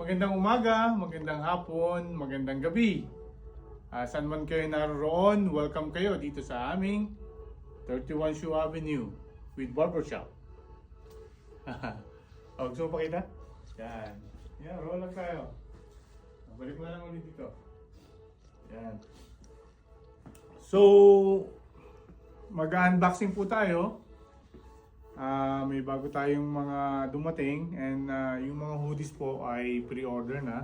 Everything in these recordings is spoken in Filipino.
magandang umaga, magandang hapon, magandang gabi. Saan man kayo naroon, welcome kayo dito sa aming 31 Shoe Avenue with Barbershop. Gusto mo pakita? Yan. Yan, roll lang tayo. Balik mo na lang ulit dito. Yan. So, mag-unboxing po tayo. May bago tayong mga dumating and yung mga hoodies po ay pre-order na.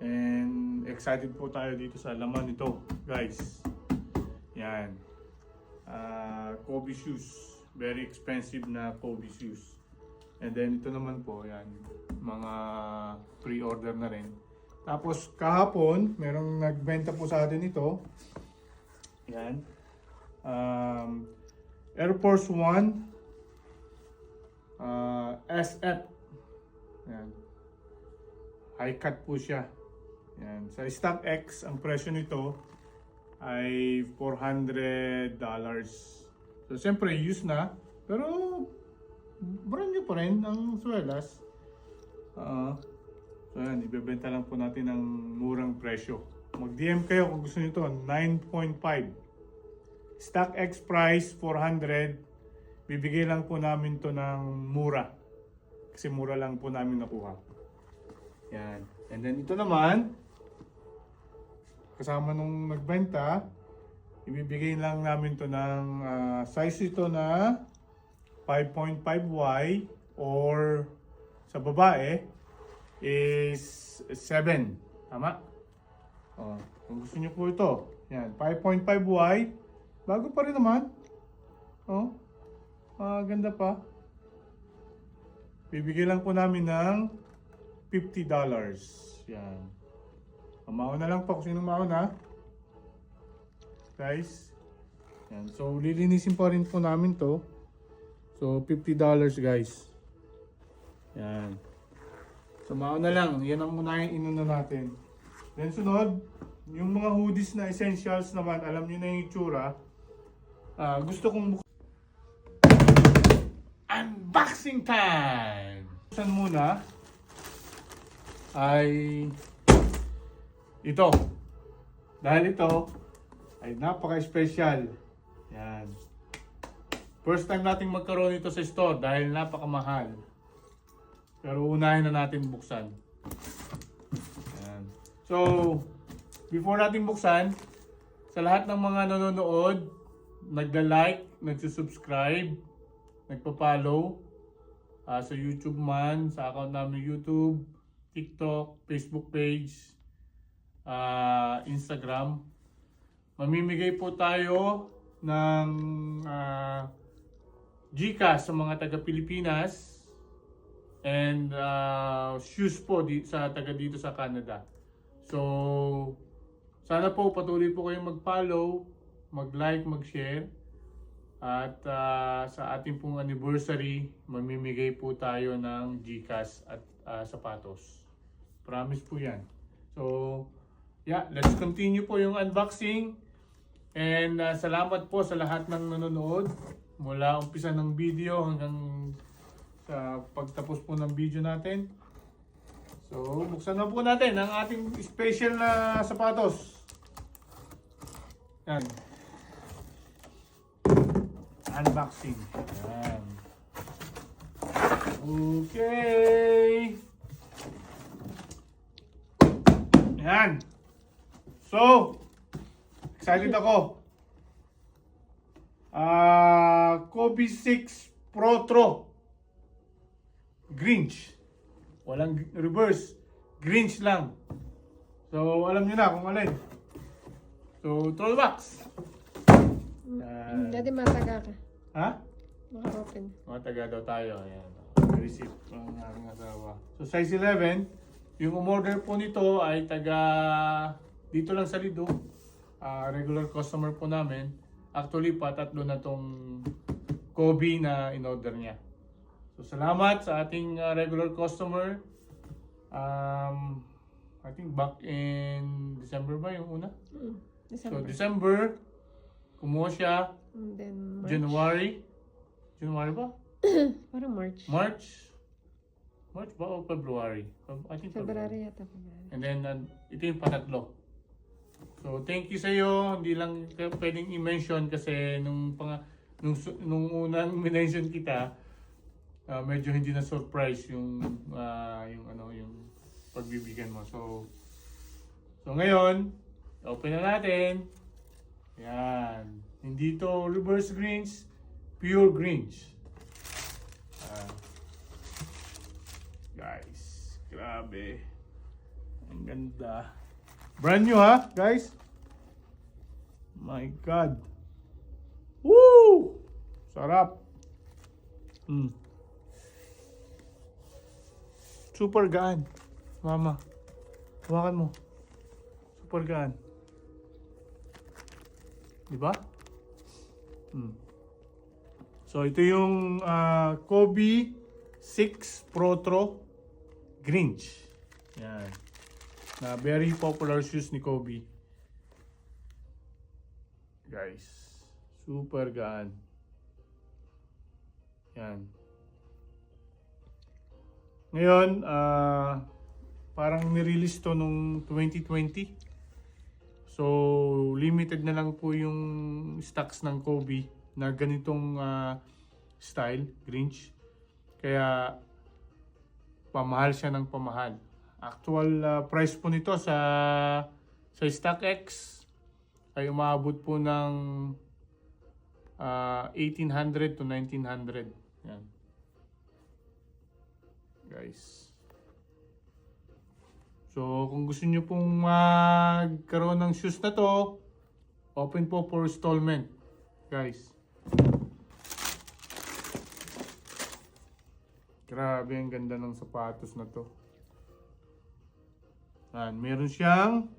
And excited po tayo dito sa laman nito, guys. Yan. Kobe shoes. Very expensive na Kobe shoes. And then ito naman po, yan. Mga pre-order na rin. Tapos kahapon, merong nagbenta po sa atin ito. Yan. Air Force One. SF. Yan. High cut po siya. Yan. Sa StockX, ang presyo nito ay $400. So, siyempre, used na. Pero, brand new pa rin ang swelas. So, yan. Ibebenta lang po natin ng murang presyo. Mag-DM kayo kung gusto nyo ito. 9.5. StockX price, 400. Bibigay lang po namin to ng mura. Kasi mura lang po namin nakuha. Yan. And then ito naman, kasama nung nagbenta, ibibigay lang namin to ng size ito na 5.5Y or sa babae is 7. Tama? Kung gusto nyo po ito, yan, 5.5Y. Bago pa rin naman. Ganda pa. Bibigyan lang po namin ng $50. Yan. Mauna lang po kung sino mauna. Guys. Yan. So, lilinisin pa rin po namin to. So, $50 guys. Yan. So, mauna lang. Yan ang unahin inuna natin. Then, sunod, yung mga hoodies na essentials naman, alam nyo na yung itsura. Gusto kong unboxing time! Saan muna ay ito. Dahil ito ay napaka-special. Yan. First time nating magkaroon ito sa store dahil napakamahal. Pero unahin na natin buksan. Yan. So, before natin buksan, sa lahat ng mga nanonood, nagda-like, nagsusubscribe, nagpa-follow sa YouTube man, sa account namin YouTube, TikTok, Facebook page, Instagram. Mamimigay po tayo ng GCash sa mga taga-Pilipinas and shoes po sa taga dito sa Canada. So, sana po patuloy po kayong mag-follow, mag-like, mag-share. At sa ating pong anniversary, mamimigay po tayo ng GCash at sapatos. Promise po yan. So, yeah, let's continue po yung unboxing. And salamat po sa lahat ng nanonood. Mula umpisa ng video hanggang sa pagtapos po ng video natin. So, buksan na po natin ang ating special na sapatos. Yan. Unboxing. Yan. Okay. Yan. So, excited ako. Kobe 6 Pro Tro. Grinch. Walang reverse. Grinch lang. So, alam nyo na kung alin. So, Trollbox. Dati mataga ka. Ha? Maka-open. Mataga daw tayo. Ayan. Receipt ng aking asawa. So, size 11. Yung umorder po nito ay taga dito lang sa Lido. Regular customer po namin. Actually, patatlo na tong Kobe na in-order niya. So, salamat sa ating regular customer. I think back in December ba yung una? December. So, December, kumuha siya. And then March. January ba? Parang March. March. March ba o February? I think February yata. February. And then, ito yung pangatlo. So, thank you sa iyo. Hindi lang pwedeng i-mention kasi nung unang mention kita, medyo hindi na surprise yung pagbibigyan mo. So ngayon, open na natin. Yan. Hindi to reverse greens, pure greens. Guys, grabe. Ang ganda. Brand new ha, guys? My God. Woo! Sarap. Super gaan. Mama, hawakan mo. Super gaan. Diba? So, ito yung Kobe 6 Protro Grinch. Yan. Na very popular shoes ni Kobe. Guys, super gaan. Yan. Ngayon, parang nirelease to nung 2020. So, limited na lang po yung stocks ng Kobe na ganitong style, Grinch. Kaya, pamahal siya ng pamahal. Actual price po nito sa StockX ay umabot po ng 1800 to 1900. Yan. Guys. So, kung gusto niyo pong magkaroon ng shoes na to, open po for installment. Guys. Grabe, ang ganda ng sapatos na to. Yan, meron siyang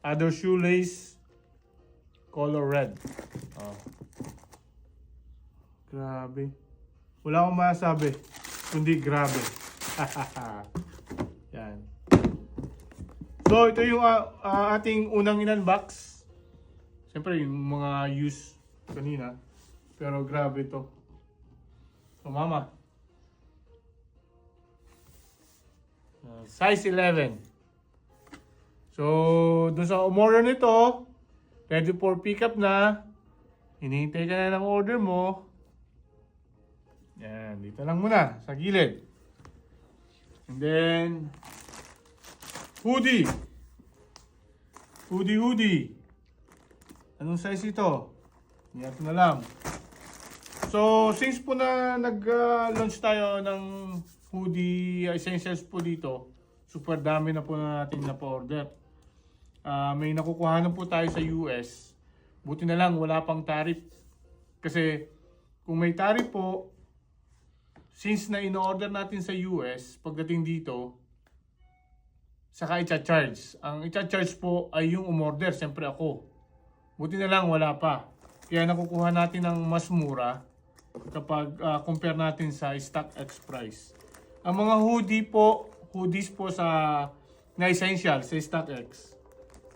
other shoelace color red. Grabe. Wala akong masabi, kundi grabe. Yan. So, ito yung ating unang in-unbox. Siyempre, yung mga use kanina. Pero grabe ito. So, mama. Size 11. So, doon sa umorder nito, ready for pickup na. Hinihintay ka na ng order mo. Yan, dito lang muna, sa gilid. And then, hoodie. Hoodie. Anong size ito? Hindi natin alam. So, since po na nag-launch tayo ng hoodie essentials po dito, super dami na po na natin na-order. May nakukuha na po tayo sa US. Buti na lang, wala pang tariff. Kasi, kung may tariff po, since na in-order natin sa US, pagdating dito, saka i-charge. Ang i-charge po ay yung umorder, siyempre ako. Buti na lang, wala pa. Kaya nakukuha natin ng mas mura kapag compare natin sa StockX price. Ang mga hoodies po na essential sa StockX,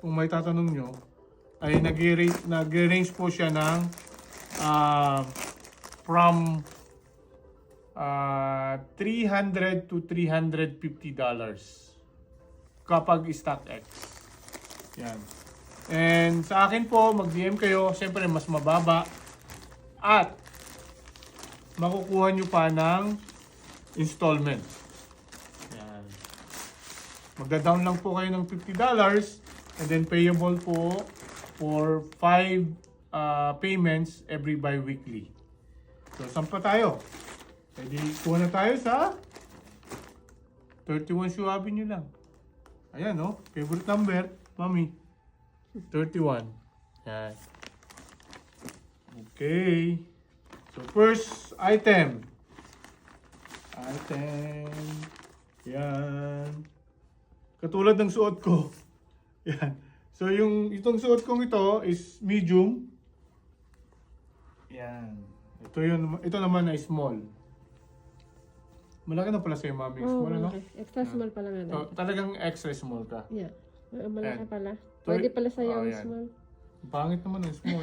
kung may tatanong nyo, ay nag-range po siya ng from $300 to $350 kapag StockX. Yan. And sa akin po, mag-DM kayo, siyempre mas mababa at makukuha nyo pa ng installment. Yan. Magda-down lang po kayo ng $50 and then payable po for 5 payments every bi-weekly. So, saan pa tayo? Pwede kuha na tayo sa 31 Shoe Avenue lang. Ayan, no? Favorite number, mami. 31. Yan. Okay. So, first item. Yan. Katulad ng suot ko. Yan. So, itong suot kong ito is medium. Yan. Ito naman ay small. Malaki na pala sa'yo, mami. Small, ano? Extra small pala nga. So, talagang extra small ka. Yeah. Malaki Ayan. pala. Pwede pala sa'yo ang yan. small. Pangit naman ang small.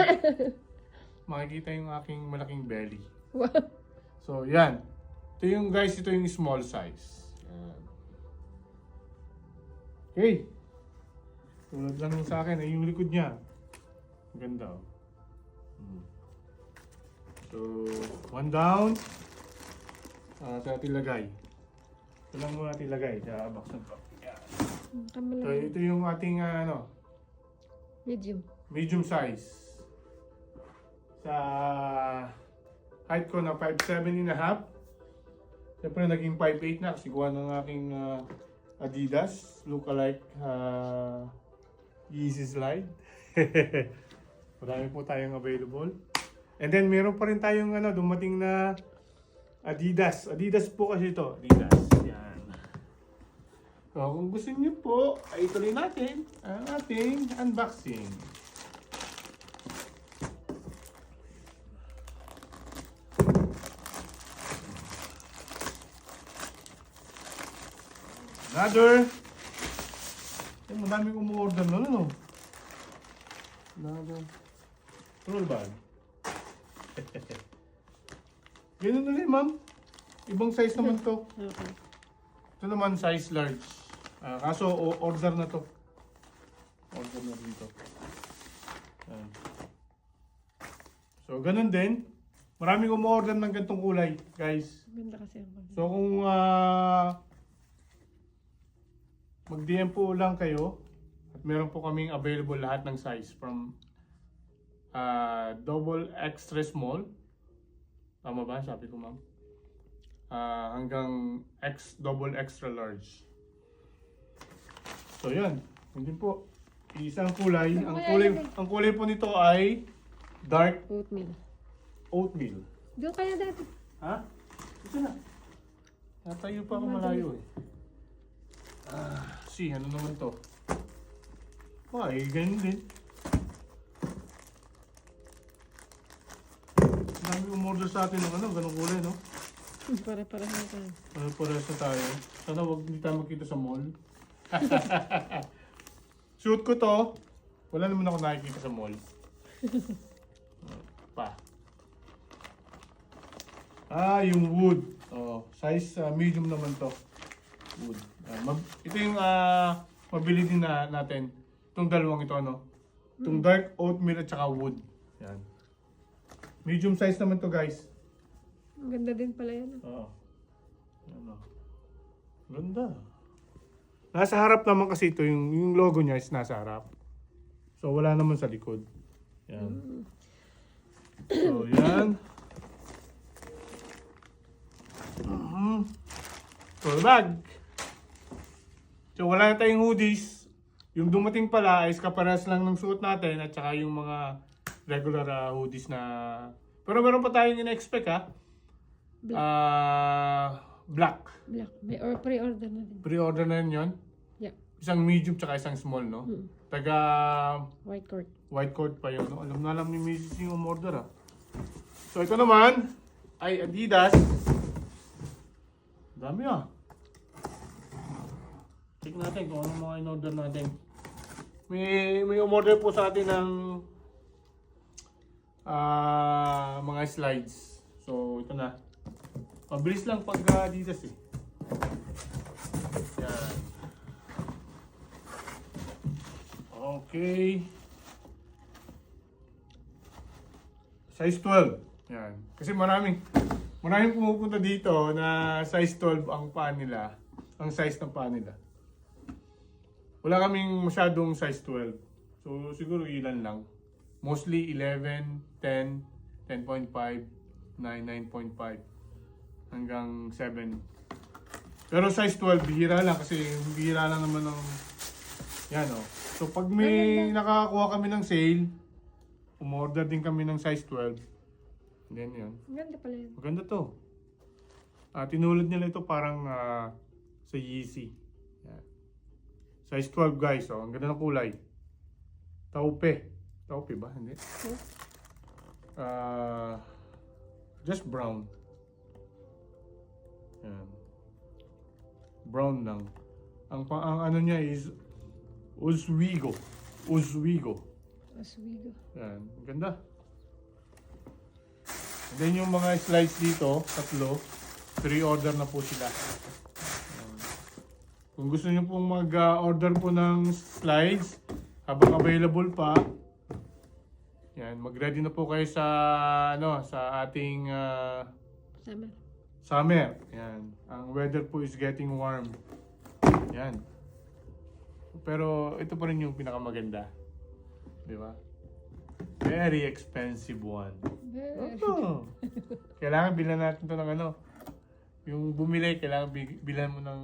Makikita yung aking malaking belly. Wow. So, yan. Ito yung guys, ito yung small size. Yan. Okay. Tulad lang yung sa akin, ay yung likod niya. Ang ganda oh. So, one down. Sa ating lagay. Ito lang muna ating lagay sa box na to. Yan. So, Kamalaki. ito yung ating Medium. medium size. Sa height ko na 5'7.5". Siyempre naging 5'8 na kasi gawa ng aking Adidas lookalike Yeezy Slide. Marami po tayong available. And then meron pa rin tayong dumating na Adidas. Adidas po kasi ito. Adidas. Yan. So kung gusto niyo po, ay ituloy natin ang ating unboxing. Another. Ay, madami kong order na ano. Another. Roll bag. Ganun ulit, ma'am. Ibang size naman to. Okay. Ito naman size large. Kaso order na to. Order na dito. Ayan. So ganun din. Marami kong order ng ganitong kulay, guys. Ganda kasi ang kulay. So kung mag-DM po lang kayo at meron po kaming available lahat ng size from double extra small. Tama ba? Sabi ko, ma'am. Hanggang double extra large. So yan. Hindi po. Isang kulay. Ang kulay po nito ay dark Oatmeal. oatmeal. Doon kaya dati. Ha? Ito na. Natayo pa ako malayo eh. See, ano naman to? Ay, ganyan din. Dami umorder sa atin ng ganong kulay, no? Para-para na tayo. Parehas na tayo. Sana wag hindi tayo magkita sa mall. Suit ko to. Wala naman ako nakikita sa mall. Pa. Yung wood. Size medium naman to. Wood. Ito yung mabili din natin. Itong dalawang ito, ano? Itong dark oatmeal at saka wood. Yan. Medium size naman to, guys. Ang ganda din pala yan. Oo. Ano? Ganda. Nasa harap naman kasi ito, yung logo niya is nasa harap. So wala naman sa likod. Yan. So yan. So bag. So wala na tayong hoodies. Yung dumating pala is kaparas lang ng suot natin at saka yung mga regular hoodies na... Pero meron pa tayong in-expect black. Black. May pre-order na din. Pre-order na yun. Yeah. Isang medium tsaka isang small, no? Taga White court. white coat pa yun, no? Alam na alam ni Mrs. yung umorder, So ito naman ay Adidas. Dami Check natin kung anong mga in-order natin. May umorder po sa atin ng mga slides. So ito na. Mabilis lang pag Adidas eh. Yan. Okay. Size 12. Yan. Kasi maraming pumupunta dito na size 12 ang paa nila. Ang size ng paa nila. Wala kaming masyadong size 12. So siguro ilan lang. Mostly 11, 10, 10.5, 9, 9.5 hanggang 7. Pero size 12 bihira lang kasi bihira lang naman ng yan So pag may nakakakuha kami ng sale, umorder din kami ng size 12. Then yun. Ang ganda pala yan. Maganda to. Tinulad nila ito parang sa Yeezy. Yan. Size 12 guys. Ang ganda ng kulay. Taupe. Taupe ba? Hindi. Just brown. Yan. Brown lang. Ang ano niya is Oswego. Oswego. Yan. Ang ganda. And then yung mga slides dito, tatlo. Pre-order na po sila. Ayan. Kung gusto niyo pong mag-order po ng slides habang available pa, yan, mag-ready na po kayo sa sa ating Summer. summer. Yan. Ang weather po is getting warm. Yan. Pero ito pa rin yung pinakamaganda. Di ba? Very expensive one. Very. Oh. Kailangan bilan natin to ng yung bumili, kailangan bilan mo ng...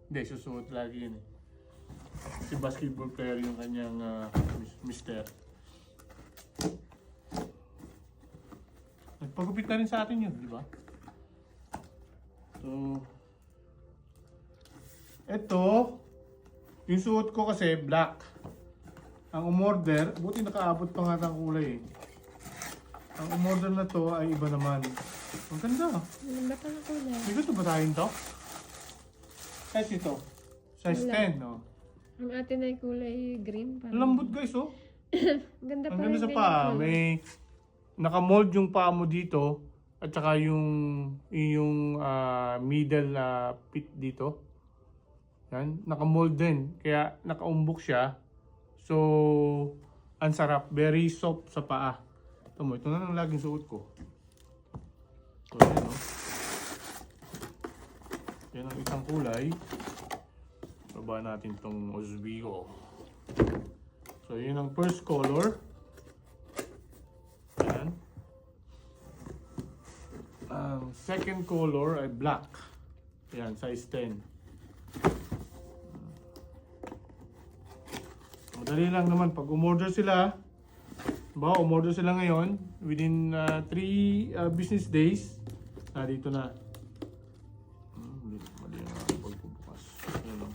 Hindi, susuot lagi yun eh. Si basketball player yung kanyang mister. Nagpagupit na rin sa atin yun, di ba? So, ito, yung suot ko kasi black. Ang umorder, buti nakaabot pa nga ng kulay eh. Ang umorder na to ay iba naman. Ang ganda. Ano ba pala kulay? May gusto ba tayong to? Size ito. Size Wala. 10, no? Ang atin ay kulay green. Ang lambot guys, oh. Ganda Ang pa ganda rin sa din paa. yung kulay. May nakamold yung paa mo dito at saka yung middle na pit dito. Yan, nakamold din. Kaya nakaumbok siya. So, ang sarap. Very soft sa paa. Ito na lang laging suot ko. So, yan, no? Yan ang isang kulay. Baba natin tong Oswego. So, yun ang first color. Yan. Ang second color ay black. Yan, size 10. Madali lang naman. Pag umorder sila, umorder sila ngayon, within 3 business days, dito na. Mali ang aking pagbubukas. Yan lang.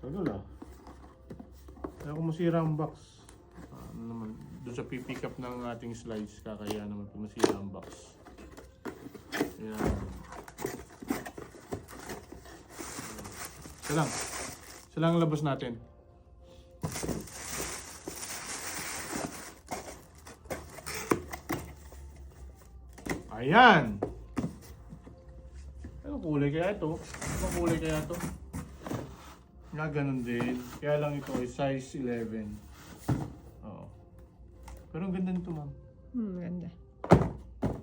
Tagal ah. Kaya kung masira ang box, naman, doon sa pipick up ng ating slides, kakaya naman kung masira ang box. Yan. Isa lang. Isa lang ang labas natin. Ayan! Anong kulay kaya ito? Anong kulay kaya ito? Nga ganun din. Kaya lang ito ay size 11. Oo. Pero ang ganda nito, ma'am. Ganda.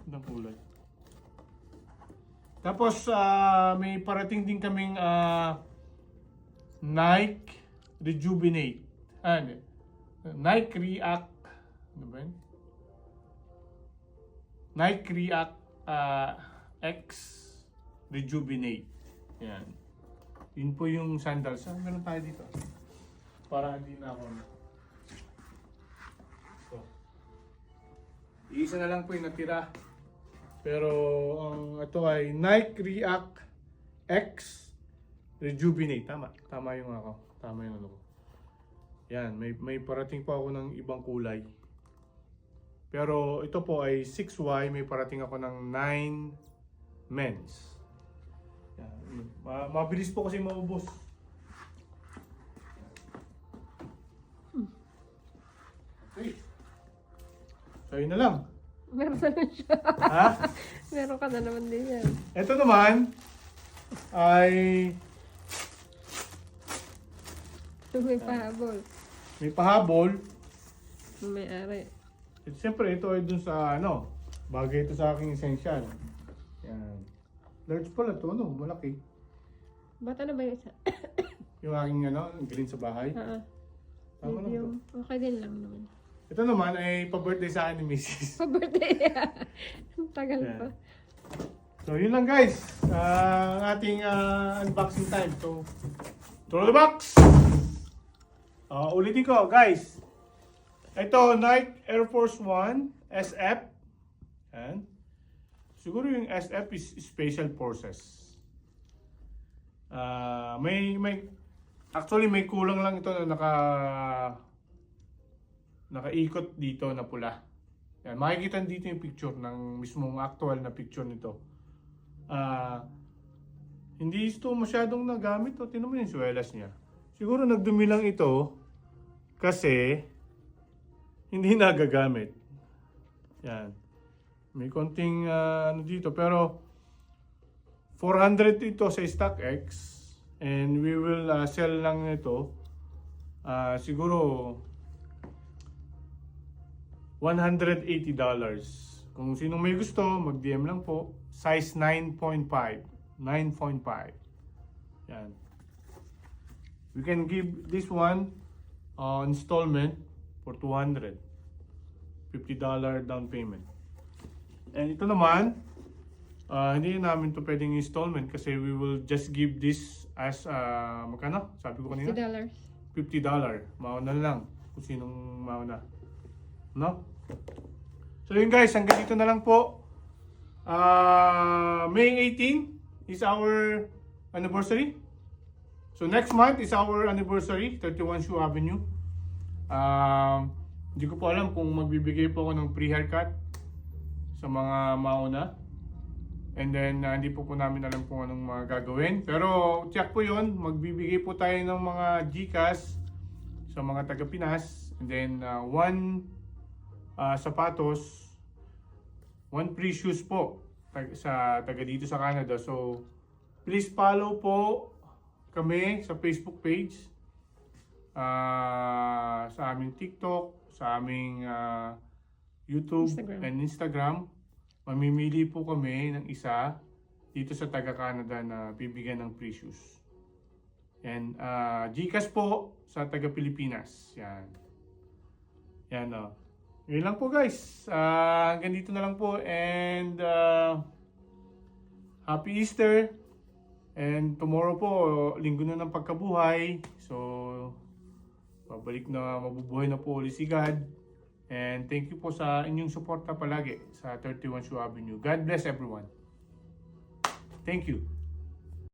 Gandang kulay. Tapos, may parating din kaming Nike Rejuvenate. Hindi. Nike React. Ano ba yun? Nike React X Rejuvenate. Yan. Yun po yung sandals. Meron tayo dito. Para hindi na ako. So, isa na lang po yung natira. Pero ito ay Nike React X Rejuvenate. Tama yung ako. Tama yung ano ko. Yan, may parating pa ako ng ibang kulay. Pero ito po ay 6Y, may parating ako ng 9 men's. Yan. Mabilis po kasi maubos. Okay. So yun na lang. Meron na naman siya. Ha? Meron ka na naman din yan. Ito naman ay May pahabol. may pahabol. May ari. At siyempre ito ay dun sa bagay ito sa aking essential. Yan. Large pala ito, malaki. Bata na ba yung isa? Yung aking green sa bahay. Tama lang to. Medium. Okay din lang naman. Ito naman ay pa-birthday sa akin ni Mrs. Pa-birthday niya. Tagal Yan. pa. So yun lang guys. Ang ating unboxing time. So, throw the box! Ulitin ko guys. Ito, Nike Air Force 1 SF. Yan. Siguro yung SF is Special Forces. Actually may kulang lang ito na nakaikot dito na pula. Yan, makikita dito yung picture ng mismong actual na picture nito. Hindi ito masyadong nagamit. Tingnan mo yung swelas niya. Siguro nagdumi lang ito kasi hindi nagagamit. Yan. May konting ano dito, pero 400 ito sa StockX, and we will sell lang ito siguro $180. Kung sinong may gusto, mag-DM lang po. Size 9.5. 9.5. Yan. We can give this one installment for $200. $50 down payment. And ito naman, hindi namin to pwedeng installment kasi we will just give this as, magkano? Sabi ko kanina? $50. $50. Mauna lang kung sinong mauna. No? So yun guys, hanggang dito na lang po. May 18 is our anniversary. So next month is our anniversary, 31 Shoe Avenue. Hindi ko po alam kung magbibigay po ako ng free haircut sa mga mauna. And then hindi po namin alam kung anong mga gagawin. Pero check po yun, magbibigay po tayo ng mga GCash sa mga taga Pinas. And then one sapatos, one free shoes po sa taga dito sa Canada. So please follow po kami sa Facebook page, sa aming TikTok, sa aming YouTube and Instagram. Mamimili po kami ng isa dito sa taga Canada na bibigyan ng free shoes. And GCash po sa taga Pilipinas. Yan. Yan o. Yun lang po guys. Hanggang dito na lang po. And Happy Easter. And tomorrow po, linggo na ng pagkabuhay. So, mabubuhay na po ulit si God. And thank you po sa inyong suporta palagi sa 31 Shoe Avenue. God bless everyone. Thank you.